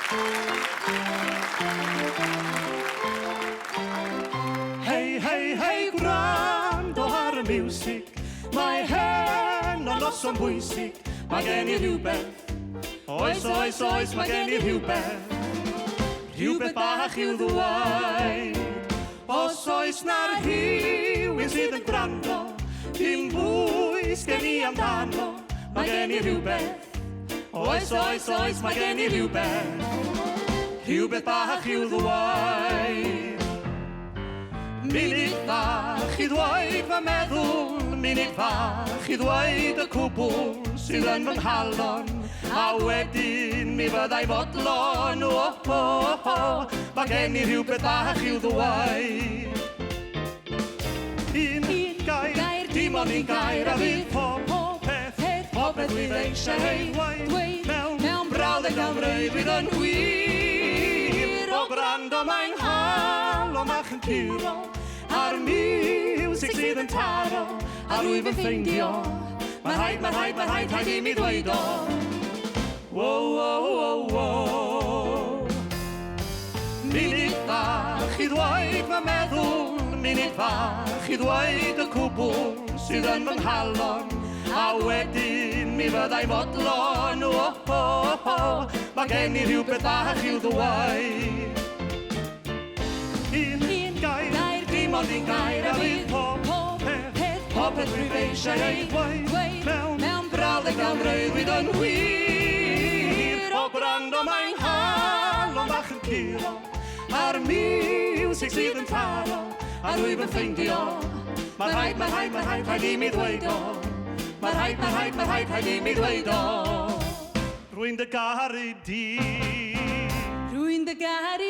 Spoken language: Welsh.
Hei, hei, hei, gwrando ar y miwsig. Mae hen o noson bwysig. Mae gen I rhywbeth. Oes, oes, oes, mae gen I rhywbeth. Rhywbeth bach i'w ddweud. Os oes na'r rhywun sydd yn gwrando, dim bwys gen I amdano. Mae gen I rhywbeth. Oes, oes, oes, mae gen I rhywbeth. Rhywbeth bach i'w ddweud. Munud fach I ddweud fy meddwl, munud fach I ddweud y cwbl sydd yn fy nghalon, a wedyn mi fyddai fodlon, oh, oh, oh, mae gen I rhywbeth bach i'w ddweud. Un gair, dim ond un gair, a fydd popeth wyf eisiau dweud, mewn brawddeg mewn rhywbeth yn wir, o gwrando mae'n hal o mach yn curo, a'r miwsig sydd yn taro, a rwyf yn ffeindio, mae'n rhaid I mi ddweud o. Wow, wow, wow, wow. Munud fach I ddweud fy meddwl, munud fach I ddweud y cwbl sydd yn fy nghalon, a wedyn mi fyddai fodlon, oh, oh, oh, mae gen I rhywbeth bach i'w ddweud. Un gair, dim ond un gair, a fydd popeth rwyf eisiau ei ddweud, mewn brawddeg mewn rhywbeth yn wir, o gwrando mae'n hal o'n bach yn curo, a'r miwsig sydd yn taro, a rwyf yn ffeindio, mae'n rhaid I mi ddweud o. Mae'n rhaid I mi ddweud o. Rwy'n dy garu di. Rwy'n dy garu